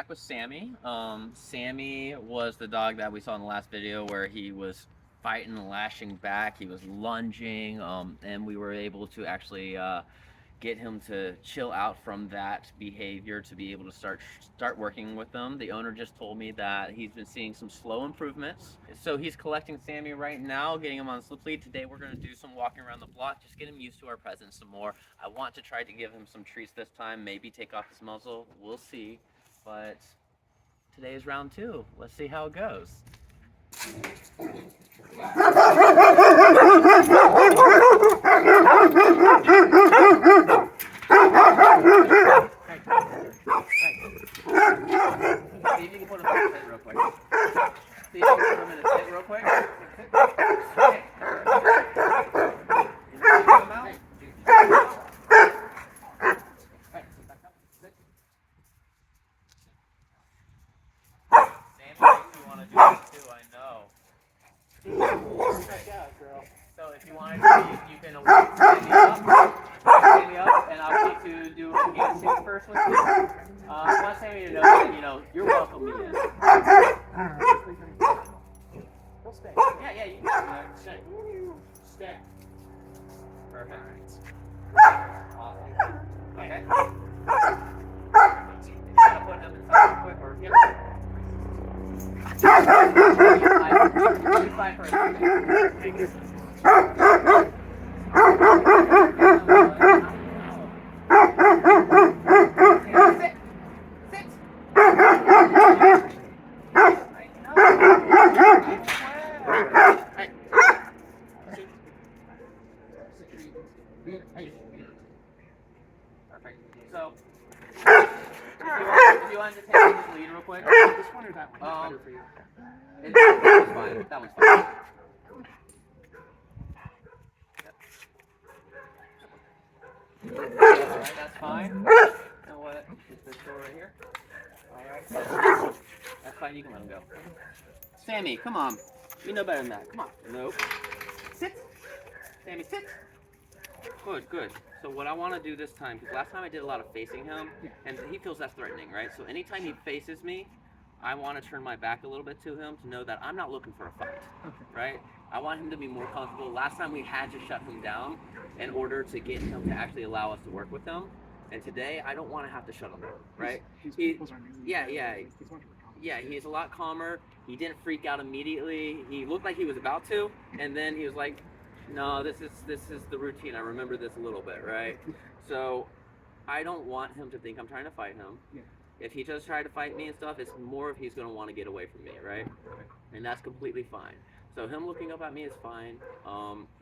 back with Sammy. Sammy was the dog that we saw in the last video where he was fighting and lashing back. He was lunging, and we were able to actually get him to chill out from that behavior to be able to start working with them. The owner just told me that he's been seeing some slow improvements. So he's collecting Sammy right now, getting him on the slip lead. Today we're going to do some walking around the block, just get him used to our presence some more. I want to try to give him some treats this time, maybe take off his muzzle. We'll see. But today is round 2. Let's see how it goes. See if you can put him in a sit real quick. See if you can put him in a sit real quick. Okay. So if you want to, you can stand me up, and I'll need to do a handshake first with you. I want Sammy to know that, you're welcome to it. He'll stay. Yeah, you can stay. Stay. Perfect. Awesome. Okay. You want to put him inside real quick, or here? Inside first. Perfect. So, if you want to take this lead real quick. This one or that one? That's better for you. That one's fine. That one's fine. Alright, that's fine. And what is this door right here? Alright. That's fine, you can let him go. Sammy, come on. You know better than that. Come on. Nope. Sit. Sammy, sit. Good. So what I want to do this time, because last time I did a lot of facing him, and he feels that's threatening, right? So anytime he faces me, I want to turn my back a little bit to him to know that I'm not looking for a fight, right? I want him to be more comfortable. Last time we had to shut him down in order to get him to actually allow us to work with him. And today, I don't want to have to shut him down, right? He's a lot calmer. He didn't freak out immediately. He looked like he was about to, and then he was like, no, this is the routine. I remember this a little bit, right? So I don't want him to think I'm trying to fight him. Yeah. If he does try to fight me and stuff, it's more if he's going to want to get away from me, right? And that's completely fine. So him looking up at me is fine.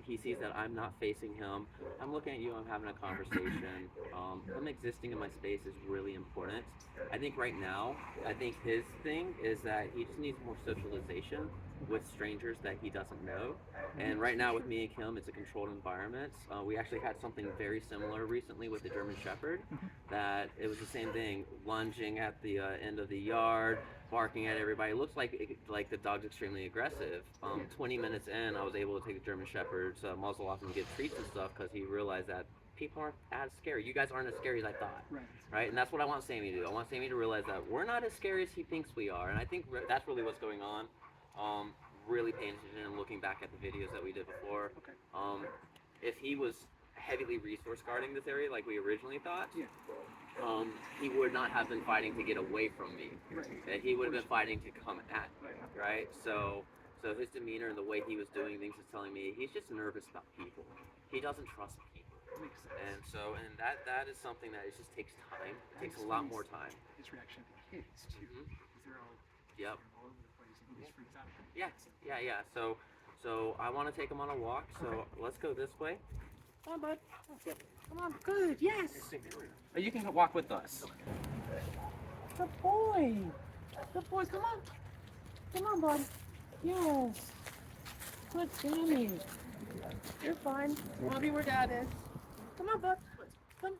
He sees that I'm not facing him. I'm looking at you, I'm having a conversation. Him existing in my space is really important. I think right now, his thing is that he just needs more socialization with strangers that he doesn't know. And right now with me and Kim, it's a controlled environment. We actually had something very similar recently with the German Shepherd, that it was the same thing, lunging at the end of the yard, barking at everybody. It looks like the dog's extremely aggressive. 20 minutes in, I was able to take the German Shepherd's muzzle off and give treats and stuff because he realized that people aren't as scary. You guys aren't as scary as I thought, right? And that's what I want Sammy to do. I want Sammy to realize that we're not as scary as he thinks we are, and I think that's really what's going on. Really paying attention and looking back at the videos that we did before. If he was heavily resource guarding this area like we originally thought, he would not have been fighting to get away from me. He would have been fighting to come at me, right? So his demeanor and the way he was doing things is telling me he's just nervous about people. He doesn't trust people. And so, that is something that it just takes time. It takes a lot more time. His reaction to the kids too. They're all all over the place and he just freaks out. Yeah. So I want to take him on a walk. So let's go this way. Come on, bud. Come on. Good. Yes. You can walk with us. Good boy. Good boy. Come on. Come on, bud. Yes. Good Sammy. You're fine. I'll be where Dad is. Come on, bud. Come.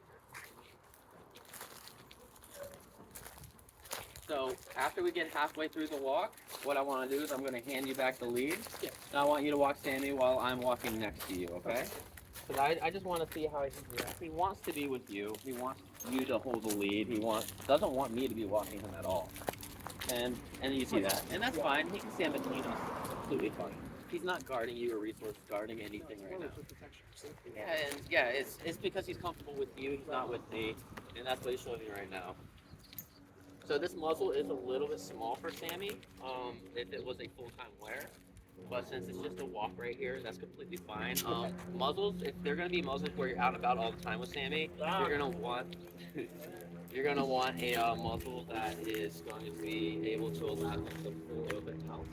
So after we get halfway through the walk, what I want to do is I'm going to hand you back the lead. And I want you to walk Sammy while I'm walking next to you, okay? because I just want to see how he wants to be with you. He wants you to hold the lead. Doesn't want me to be walking him at all. And you see that, and that's fine. He can stand between us. Absolutely fine. He's not guarding you or resource guarding anything right now. Yeah, it's because he's comfortable with you. He's not with me, and that's what he's showing you right now. So this muzzle is a little bit small for Sammy. If it was a full-time wear, but since it's just a walk right here, that's completely fine. Muzzles, if they're gonna be muzzles where you're out and about all the time with Sammy, you're gonna want you're gonna want a muzzle that is going to be able to allow him to fully open mouth.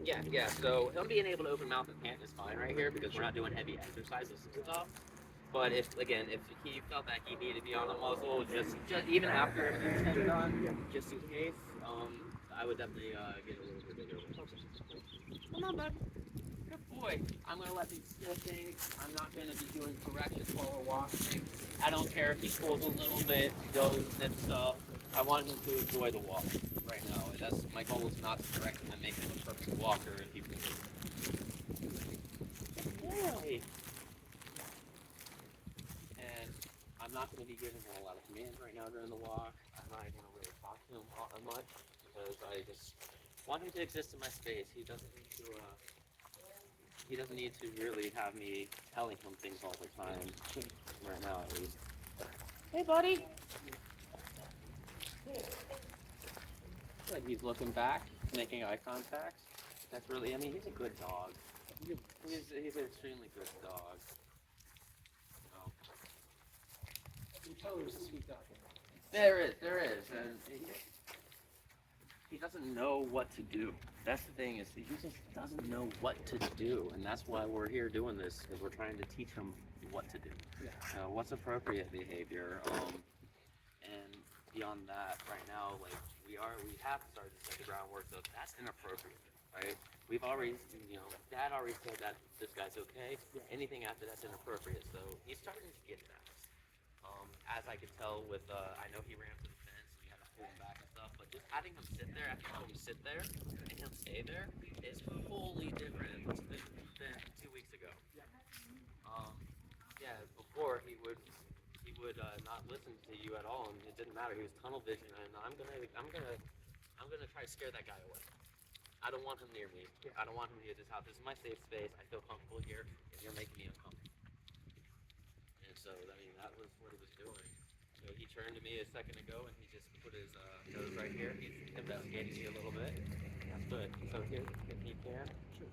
Yeah. So him being able to open mouth and pant is fine right here because we're not doing heavy exercises and stuff. But if he felt that he needed to be on a muzzle, just even after everything's done, just in case, I would definitely get a little bit bigger. Come on, bud. Good boy. I'm gonna let these still things. I'm not gonna be doing corrections while we're walking. I don't care if he pulls a little bit, goes and stuff. I want him to enjoy the walk right now. That's my goal is not to correct him and make him a perfect walker if he pulls. Boy. And I'm not going to be giving him a lot of commands right now during the walk. I'm not going to really talk to him much because I just want him to exist in my space. He doesn't need to. He doesn't need to really have me telling him things all the time. Right now, at least. Hey, buddy. Like he's looking back, making eye contact. That's really. I mean, he's a good dog. He's an extremely good dog. You tell there's a sweet dog. There is, and he doesn't know what to do. That's the thing, is he just doesn't know what to do, and that's why we're here doing this, because we're trying to teach him what to do. Yeah. What's appropriate behavior, and beyond that, right now, like we have started to set the groundwork of that's inappropriate, right? We've already, Dad already said that this guy's okay. Anything after that's inappropriate, so he's starting to get that. As I could tell with, I know he ran to the fence, we had to pull him back and stuff, but just having him sit there, after having him sit there, and him stay there, is wholly different than 2 weeks ago. Before he would not listen to you at all, and it didn't matter, he was tunnel vision, and I'm gonna try to scare that guy away. I don't want him near me. I don't want him near this house. This is my safe space, I feel comfortable here, and you're making me uncomfortable. So, I mean, that was what he was doing. So he turned to me a second ago and he just put his nose right here. He's investigating me a little bit. That's good. So here, if he can,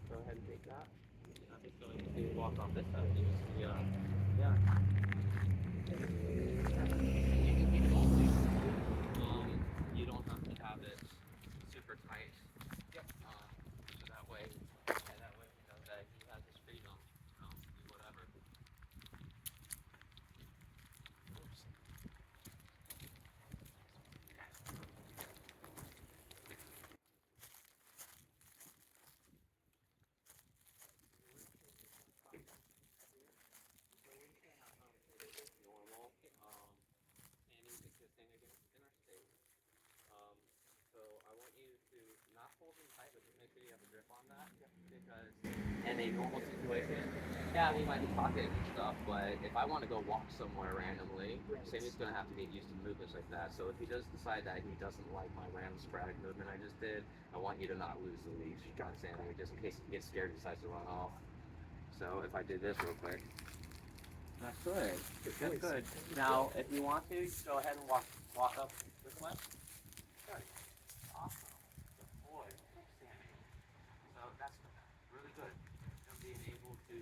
go ahead and take that. I'm just going to walk on this side. Yeah. You don't have to have it super tight. Yep. So that way he knows that he has his freedom. Do whatever. In a normal situation, yeah, he might be talking and stuff, but if I want to go walk somewhere randomly, Sammy's going to have to get used to movements like that. So if he does decide that he doesn't like my random sporadic movement I just did, I want you to not lose the leash, John Sammy, just in case he gets scared and decides to run off. So if I did this real quick. That's good. That's good. Now, if you want to, just go ahead and walk up this way. Good. Awesome. Good boy. Sammy. So that's really good. And being able to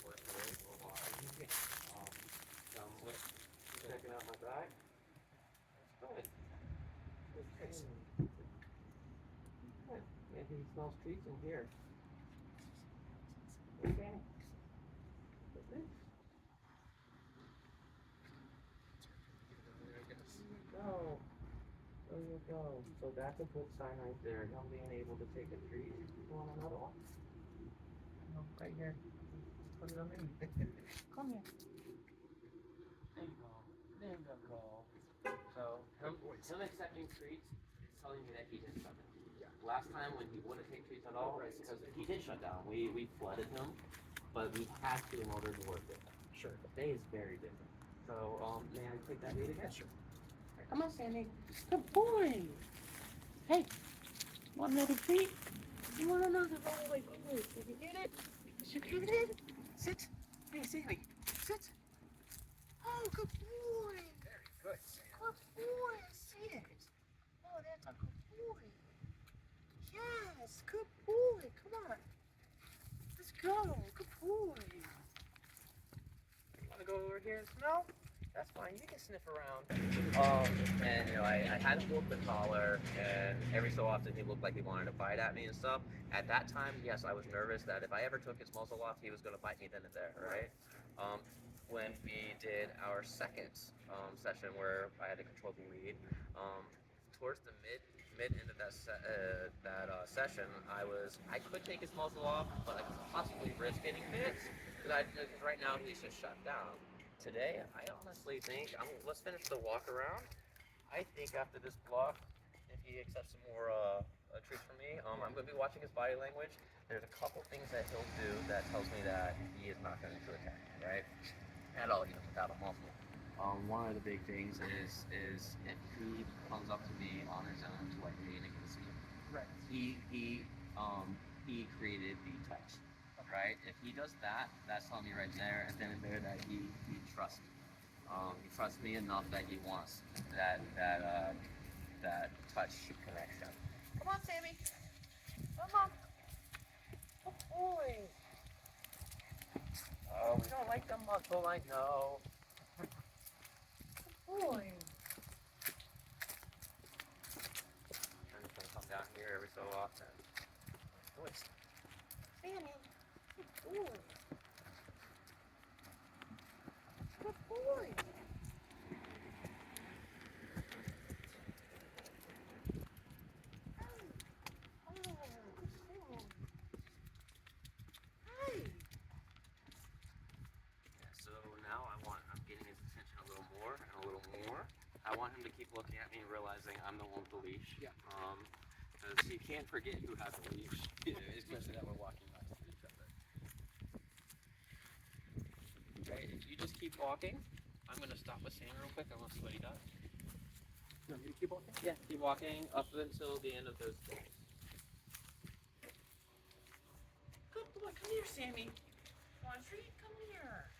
work with a lot. Checking out my bag. That's good. Good. Maybe he smells treats in here. Okay. There you go. So that's a good sign right there. Him being able to take a treat. You want another one? No, right here. Put it on me. Come here. There you go. There you go. So him accepting treats is telling me that he didn't shut down. Yeah. Last time when he wouldn't take treats at all, it's because he did shut down. We flooded him. but we have to in order to work with him. Sure. Today is very busy. So, may I take that lead again? Sure. Right, come on, Sammy. Good boy. Hey, want another treat? You want another? Oh, wait, wait. Did you get it? Did you get it? Sit. Hey, Sammy. Sit. Oh, good boy. Very good, Sam. Good boy. Sit. Oh, that's a good boy. Yes, good boy. Come on. Let's go. Good boy. Want to go over here and smell? That's fine. You can sniff around. And you know, I had him go up the collar, and every so often he looked like he wanted to bite at me and stuff. At that time, yes, I was nervous that if I ever took his muzzle off, he was going to bite me then and there, right? When we did our second session where I had to control the lead, towards the mid end of that session, I could take his muzzle off, but I could possibly risk getting bit because right now he's just shut down. Today, I honestly think, let's finish the walk around. I think after this block, if he accepts some more treats from me, I'm going to be watching his body language. There's a couple things that he'll do that tells me that he is not going to attack, right? At all, even without a muzzle. One of the big things is if he comes up to me on his own to like me and against me. Right. He created the touch. Right? If he does that, that's telling me right there and then and there that he trusts me. He trusts me enough that he wants that touch connection. Come on, Sammy. Come on. Good boy. Oh, we don't like the muzzle, I know. Good boy. I'm just gonna come down here every so often. Oh, it's Sammy. Good boy. Good boy. So now I'm getting his attention a little more and a little more. I want him to keep looking at me and realizing I'm the one with the leash. Yeah. Because you can't forget who has the leash, especially that we're walking next to each other. Okay, if you just keep walking, I'm gonna stop with Sam real quick. I want to see what he does. You want me to keep walking? Yeah, keep walking up until the end of those stairs. Good boy, come here, Sammy. Want a treat? Come here.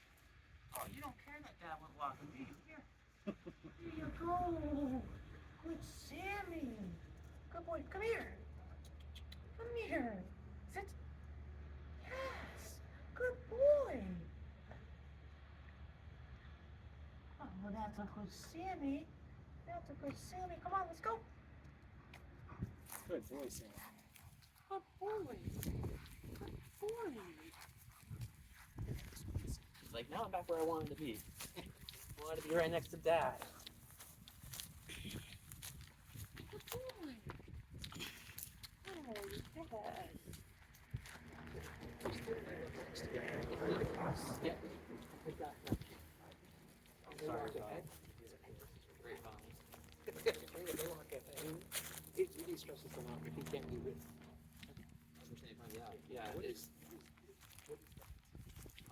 Oh, you don't care that Dad went walking, do you? Here. Here you go. Good Sammy. Good boy, come here. Come here. Sit. Yes. Good boy. Oh, that's a good Sammy. That's a good Sammy. Come on, let's go. Good boy, Sam. Good boy. Good boy. It's like, now I'm back where I wanted to be. I wanted to be right next to Dad. Good boy. Oh, Dad. Yeah. Sorry about that. Great It really stresses them out if he can't do it. Yeah, it's.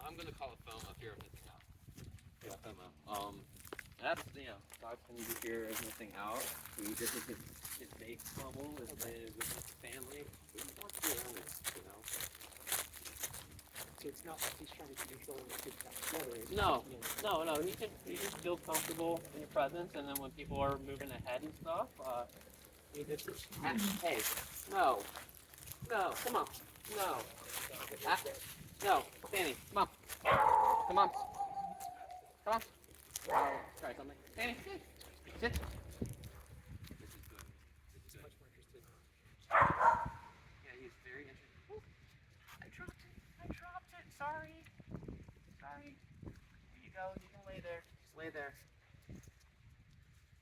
I'm gonna call a phone up here if missing out. Yeah, phone. That's dogs can be here as missing out. This is his base bubble with his family. He wants to be around it, So it's not like he's trying to control the kids together. No. He can feel comfortable in your presence, and then when people are moving ahead and stuff, hey, no, come on, no, no, Danny, come on. Try something. Danny, sit. This is good. He's much more interested. Yeah, he's very interested. Ooh, I dropped it. Sorry. Here you go. You can lay there. Just lay there.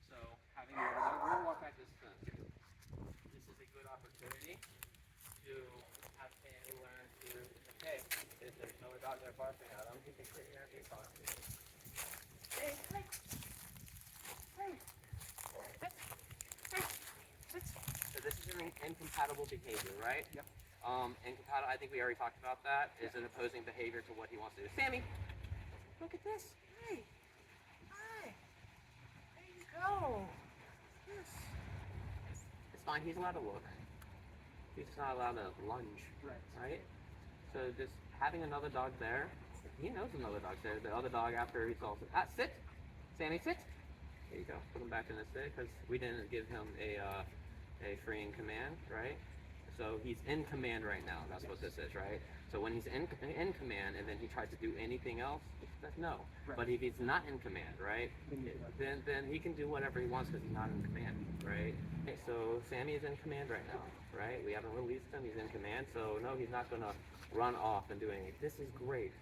So, having we're gonna walk back this fence. This is a good opportunity to have Sammy learn to, okay, if there's no dog there barking at him, he can sit here and be talking. Hey. Sit. So this is an incompatible behavior, right? Yep. And compatible, I think we already talked about that, is an opposing behavior to what he wants to do. Sammy, look at this. Hey. Hi. There you go. Yes. It's fine. He's allowed to look. He's just not allowed to lunge. Right? So just having another dog there, he knows another dog's there. The other dog after he saw sit. Sammy, sit. There you go. Put him back in the sit because we didn't give him a freeing command, right? So he's in command right now. That's what this is, right? So when he's in command and then he tries to do anything else, that's no. Right. But if he's not in command, right, then he can do whatever he wants because he's not in command, right? Okay, so Sammy is in command right now, right? We haven't released him. He's in command. So no, he's not gonna run off and do anything. This is great.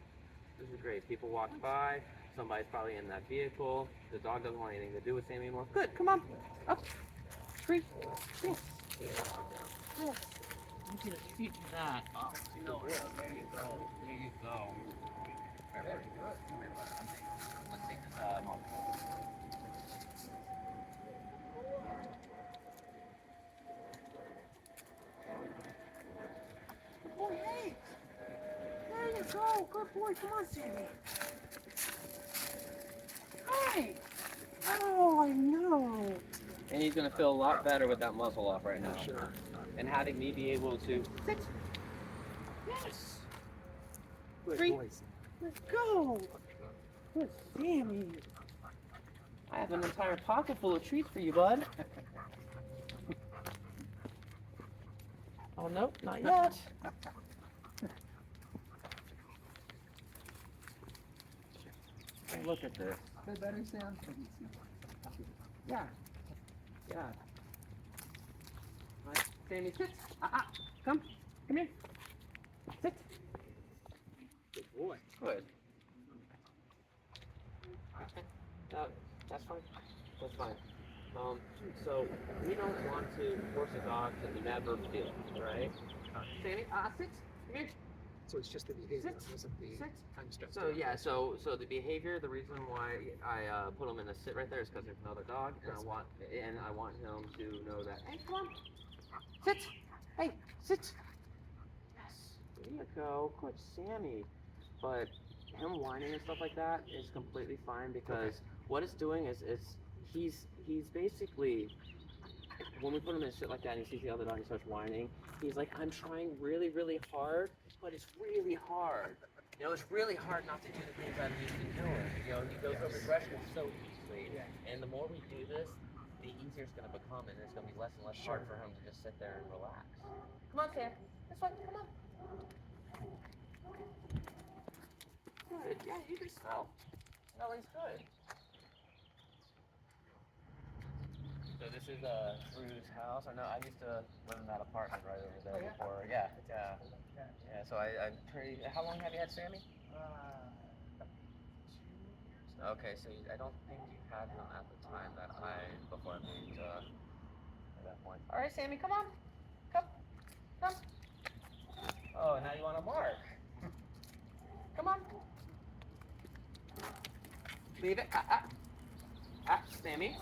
This is great. People walk by. Somebody's probably in that vehicle. The dog doesn't want anything to do with Sammy anymore. Good. Come on. Up. Tree. Yes. Yes. You can see that. Oh, no. There you go. There you go. Let's take this Oh, hey. There you go. Good boy. Come on, Sammy. Hi. Oh, I know. And he's going to feel a lot better with that muzzle off right now. Sure. And having me be able to sit. Yes. Good Three. boys. Let's go. Good Sammy. I have an entire pocket full of treats for you, bud. Oh, nope, not yet. Hey, look at this. Is that better, Sam? Yeah. Yeah. Right. Sammy, sit. Come here. Sit. Good boy. Good. Okay. That's fine. That's fine. So we don't want to force a dog to never feel, right? Sammy, sit. Come here. So it's just the behavior, Sit. wasn't the Sit. time stuff. So yeah, so the behavior, the reason why I put him in a sit right there is because there's another dog, and I want him to know that. Hey, come on, sit. Hey, sit. Yes, there you go. Good, Sammy. But him whining and stuff like that is completely fine because what it's doing is he's basically, when we put him in a sit like that and he sees the other dog and starts whining, he's like, I'm trying really, really hard, but it's really hard. You know, it's really hard not to do the things I'm used to doing. You know, he goes over aggression so easily. And the more we do this, the easier it's going to become, and it's going to be less and less hard for him to just sit there and relax. Come on, Sam. This way. Come on. Good. Yeah, you can smell. Smelling's good. So this is Drew's house. Or no, I used to live in that apartment right over there before. Yeah. So I'm pretty. How long have you had Sammy? 2 years. Okay, so I don't think you had him at the time that before I moved at that point. All right, Sammy, come on, come. Oh, now you want to mark? Come on. Leave it. Sammy.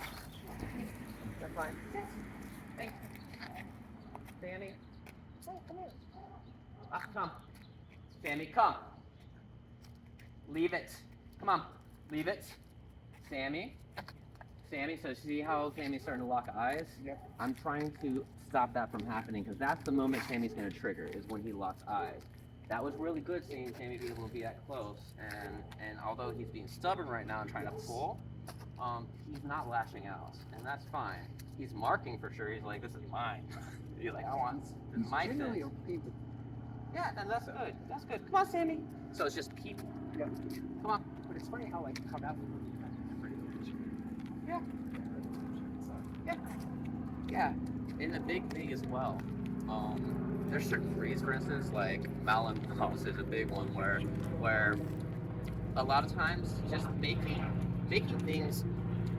That's fine. Thanks. Sammy. Oh, come here. Come. Sammy, come. Leave it. Come on. Leave it. Sammy. So see how Sammy's starting to lock eyes? Yep. I'm trying to stop that from happening because that's the moment Sammy's going to trigger is when he locks eyes. That was really good seeing Sammy be able to be that close, and although he's being stubborn right now and trying to pull, he's not lashing out, and that's fine. He's marking for sure. He's like, this is mine. He's like, I want this is my generally thing. okay with Yeah, then that's good. That's good. Come on, Sammy. So it's just people. yeah. Come on. But it's funny how that would be kind of pretty much. Yeah. Yeah. And the big thing as well. There's certain breeds, for instance, like Malinois is a big one where a lot of times just making things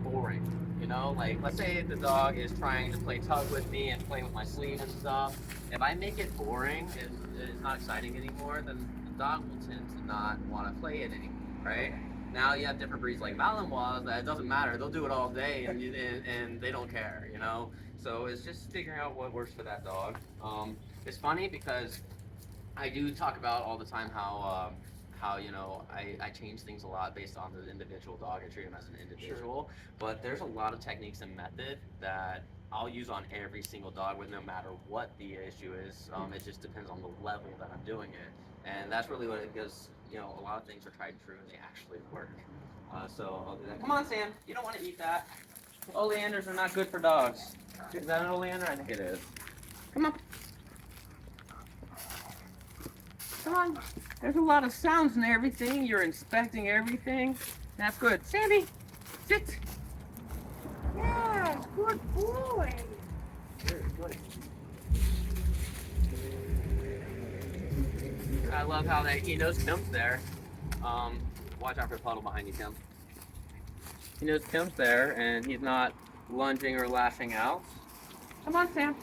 boring. You know, like let's say the dog is trying to play tug with me and playing with my sleeve and stuff. If I make it boring and it's not exciting anymore, then the dog will tend to not want to play it anymore, right? Now you have different breeds like Malinois that it doesn't matter. They'll do it all day and they don't care, you know? So it's just figuring out what works for that dog. It's funny because I do talk about all the time how you know I change things a lot based on the individual dog. I treat him as an individual, but there's a lot of techniques and method that I'll use on every single dog, with no matter what the issue is. It just depends on the level that I'm doing it, and that's really what it goes. You know, a lot of things are tried and true, and they actually work. So I'll do that. Come on, Sam. You don't want to eat that. Oleanders are not good for dogs. Is that an oleander? I think it is. Come on. Come on. There's a lot of sounds and everything. You're inspecting everything. That's good. Sammy, sit. Yeah, good boy. Very good. I love how he knows Tim's there. Watch out for a puddle behind you, Tim. He knows Tim's there, and he's not lunging or lashing out. Come on, Sam.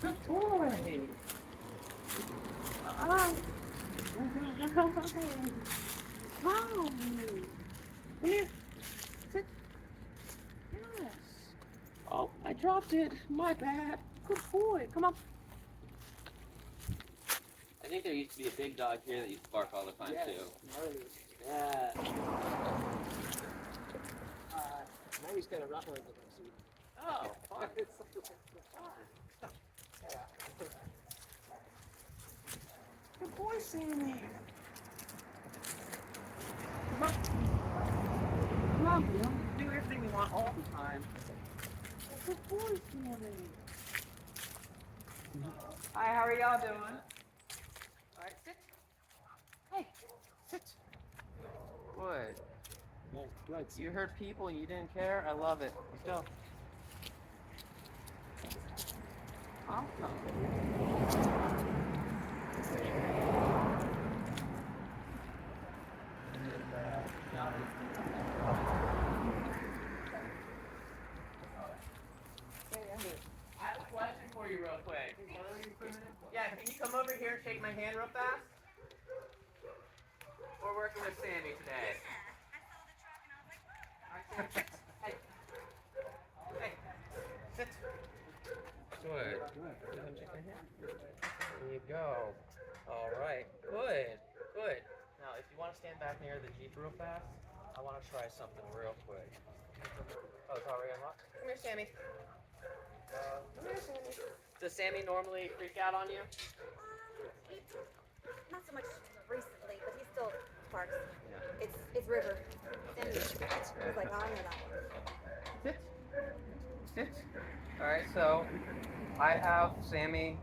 Good boy. Wow. Wow. Come here. Sit. Yes. Oh, I dropped it. My bad. Good boy. Come on. I think there used to be a big dog here that used to bark all the time, too. Yeah. Now he's got a Rottweiler with him, so Oh, fun. Good boy, Sammy. Come on. Come on, we don't do everything we want all the time. Good boy, Sammy. Hi, how are y'all doing? All right, sit. Hey, sit. Good. yeah, good. You heard people and you didn't care? I love it. Let's go. Awesome. I have a question for you real quick. Yeah, can you come over here and shake my hand real fast? We're working with Sammy today. Hey. Hey. Sit. Good. Good. Shake my hand. There you go. All right. Good. Good. Now, if you want to stand back near the Jeep real fast, I want to try something real quick. Oh, it's already unlocked? Come here, Sammy. Come here, Sammy. Does Sammy normally freak out on you? Not so much recently, but he still barks. Yeah. It's River. He's like, oh, I know that one. Sit. Sit. Alright, so I have Sammy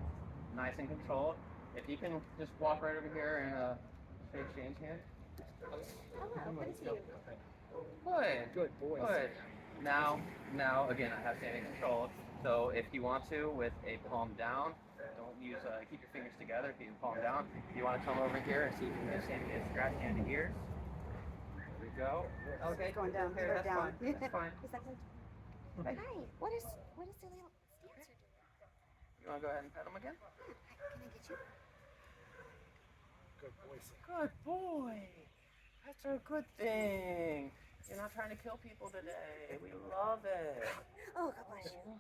nice and controlled. If you can just walk right over here and shake Shane's hand. Hello, good to see you. Good. Good boy. Good. Now, again, I have Sammy controlled. So if you want to, with a palm down, don't use, keep your fingers together, keep your palm down. If you want to come over here and see if you can get Sammy to scratch hand to ears. There we go. Okay. Going down, Here, that's down. fine. That's fine. He's like, Okay. hi, what is the little stance you're doing? You want to go ahead and pet him again? Can I get you? Good boy, Sam. Good boy. That's a good thing. You're not trying to kill people today. We love it. Oh, God bless you.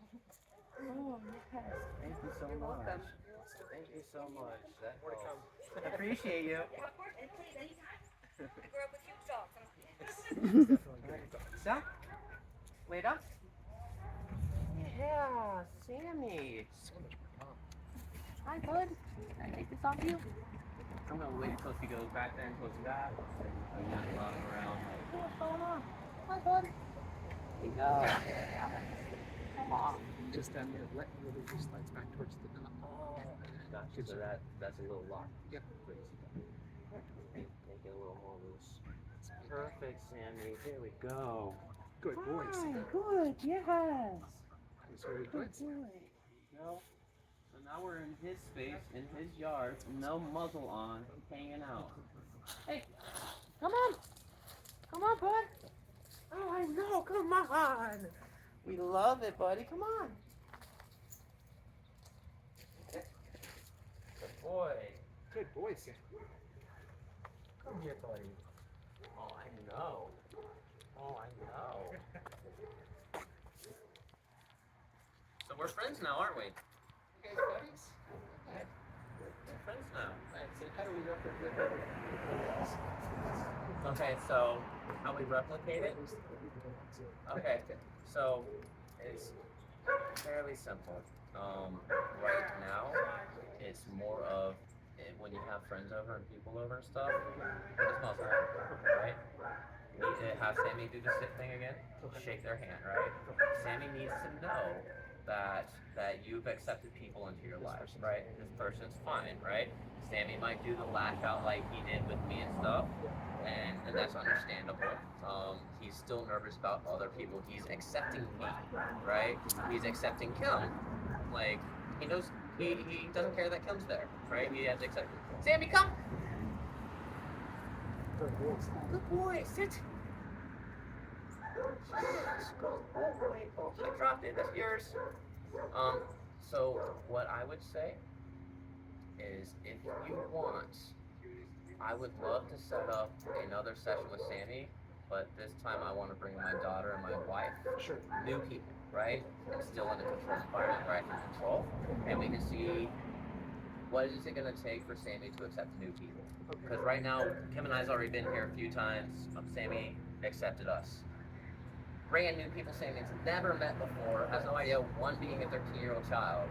Oh, yes. Thank you so You're much. welcome. Thank you so much. That More to come. helps. Appreciate you. Yeah, of course, and please, anytime. I grew up with huge dogs. Sam? Lay down. Yeah, Sammy. So much more calm. Hi, bud. Can I take this off you? I'm gonna wait until she goes back there and closes that. I'm not running around. Like, what's going on? Hi, bud. There you go. Come on. Just down there, let really just slides back towards the top. Oh, gotcha. So that's a little lock. Yep. Make it a little more loose. Perfect, Sammy. There we go. Good boy, Sam. Good. Yes. He's very good. boy. No. So now we're in his space, in his yard, no muzzle on, hanging out. Hey, come on. Come on, bud. Oh, I know. Come on. We love it, buddy. Come on. Good boy. Good boy, Sam. Come here, buddy. Oh, I know. Oh, I know. we're friends now, aren't we? You guys buddies? Okay. We're friends now. Alright, so how do we replicate it? Okay, so how we replicate it? Okay, so it's fairly simple. Right now, it's more of when you have friends over and people over and stuff. It's muzzle, right? Have Sammy do the sit thing again. Shake their hand, right? Sammy needs to know that you've accepted people into your life, right? This person's fine, right? Sammy might do the lash out like he did with me and stuff, and that's understandable. He's still nervous about other people. He's accepting me, right? He's accepting Kim. Like, he knows he doesn't care that Kim's there, right? He has to accept it. Sammy, come! Good boy, sit. Yes, good boy. Oh, I dropped it. That's yours. So what I would say is, if you want, I would love to set up another session with Sammy, but this time I want to bring my daughter and my wife. Sure. New people, right? And still in a controlled environment where I can control, and we can see what is it going to take for Sammy to accept new people. Because right now, Kim and I's already been here a few times. Sammy accepted us. Brand new people Sammy's never met before, has no idea, one being a 13-year-old child.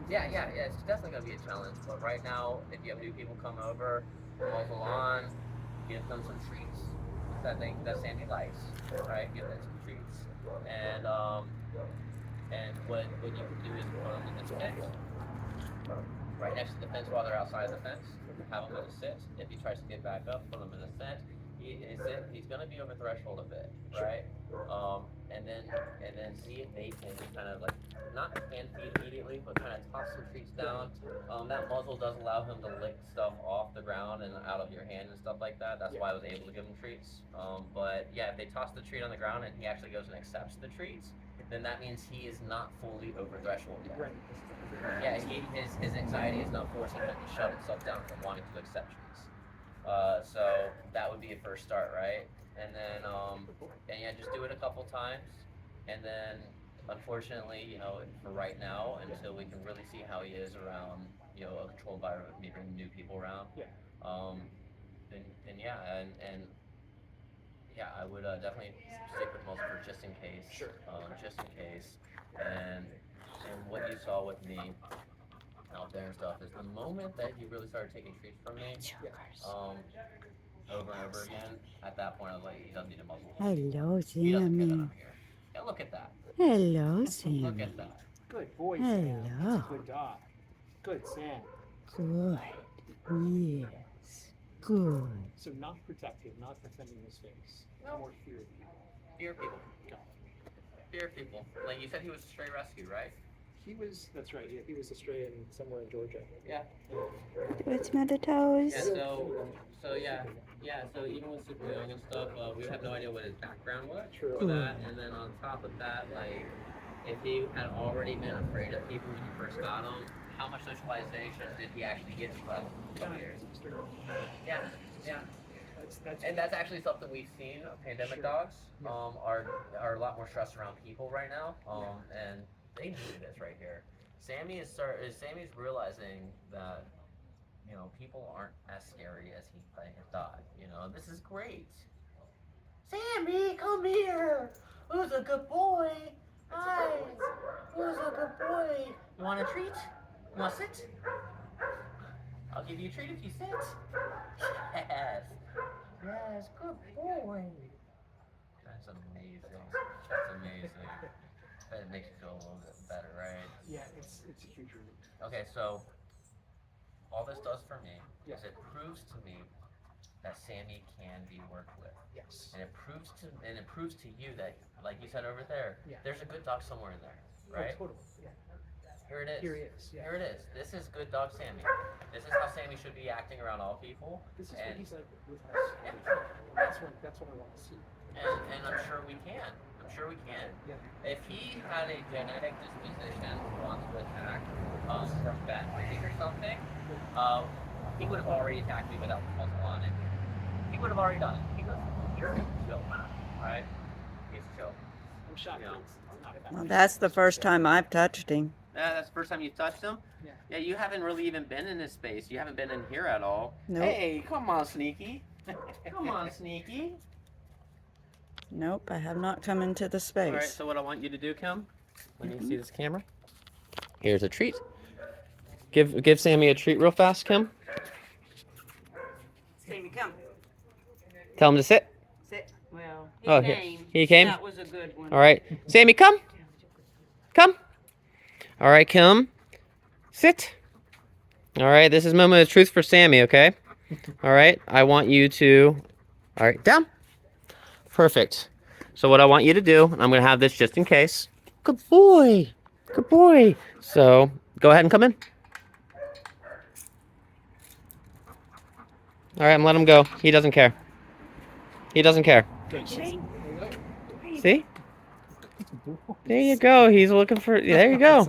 Yeah, it's definitely going to be a challenge. But right now, if you have new people come over, muzzle on, give them some treats that Sammy likes, right? Give them some treats. And what you can do is put them in this fence, right next to the fence while they're outside the fence. Have him in a sit. If he tries to get back up, put him in a sit. He's going to be over threshold a bit, right? And then see if they can kind of like not hand feed immediately, but kind of toss some treats down. That muzzle does allow him to lick stuff off the ground and out of your hand and stuff like that. That's why I was able to give him treats. But yeah, if they toss the treat on the ground and he actually goes and accepts the treats, then that means he is not fully over threshold yet. Right. Yeah, his anxiety is not forcing him to shut himself down from wanting to accept treats. So that would be a first start, right? And then, and yeah, just do it a couple times. And then, unfortunately, for right now, until we can really see how he is around, a controlled environment, me bringing new people around. Yeah. Then yeah, and yeah, I would definitely stick with muzzle for just in case. Sure. Just in case. And what you saw with me out there and stuff is the moment that he really started taking treats from me, over and over again, at that point I was like, he doesn't need a muzzle. Hello, He doesn't care that Sammy. I'm here. Yeah, look at that. Hello, Look Sammy. at that. Good boy, Sam. Hello. That's a good dog. Good, Sam. Good. Yes. Good. So not protective, not defending his face. No. More fear. Fear people. Fear people. Like you said, he was a stray rescue, right? He was, that's right, yeah, he was a stray in somewhere in Georgia. Yeah. Do it, smell the toes. Yeah, so even with super young and stuff, we have no idea what his background was True. for that. And then on top of that, like, if he had already been afraid of people when you first got him, how much socialization did he actually get in the last couple years? Yeah. And that's actually something we've seen. Pandemic dogs are a lot more stressed around people right now, and they need this right here. Sammy's realizing that people aren't as scary as he thought. This is great. Sammy, come here. Who's a good boy? Hi. Who's a good boy? You want a treat? You want to sit? I'll give you a treat if you sit. Yes. Yes, good boy. That's amazing. That's amazing. That makes you feel a little bit better, right? Yeah, it's a huge relief. Okay, so all this does for me Yeah. is it proves to me that Sammy can be worked with. Yes. And it proves to you that, like you said over there, Yeah. there's a good dog somewhere in there, right? Oh, totally. Yeah. Here it is. Here he is. Yeah. Here it is. This is good dog Sammy. This is how Sammy should be acting around all people. This is and, what he's like with us. Yeah. That's what I want to see. and I'm sure we can. I'm sure we can. Yeah. If he had a genetic disposition wants to attack from bad breeding or something, he would have already attacked me without the muzzle on it. He would have already done it. He's chill, right? He's chill. I'm shocked. Yeah. It's not Well, that's the first time I've touched him. That's the first time you've touched him? Yeah. Yeah, you haven't really even been in this space. You haven't been in here at all. Nope. Hey, come on, Sneaky. Come on, Sneaky. Nope, I have not come into the All right, space. so what I want you to do, Kim, let me see this camera. Here's a treat. Give Sammy a treat real fast, Kim. Sammy, come. Tell him to sit. Sit. Well, Oh, he came? That was a good one. All right. Sammy, come. Come. All right, Kim. Sit. All right, this is moment of truth for Sammy, okay? All right, I want you to... All right, down. Perfect. So what I want you to do, I'm going to have this just in case. Good boy. Good boy. So go ahead and come in. All right, I'm letting him go. He doesn't care. He doesn't care. See? There you go. He's looking for... There you go.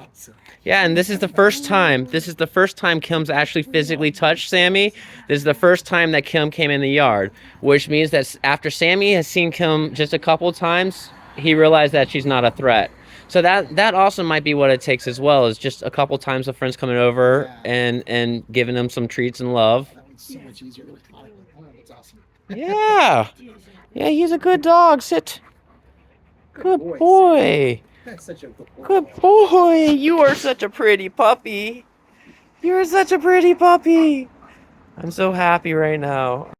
Yeah, and this is the first time. This is the first time Kim's actually physically touched Sammy. This is the first time that Kim came in the yard, which means that after Sammy has seen Kim just a couple times, he realized that she's not a threat. So that also might be what it takes as well, is just a couple times of friends coming over and giving them some treats and love. That one's so much easier with time. Oh, that's awesome. Yeah. Yeah, he's a good dog. Sit. Good boy. That's such a good boy. Good boy. You are such a pretty puppy. You are such a pretty puppy. I'm so happy right now.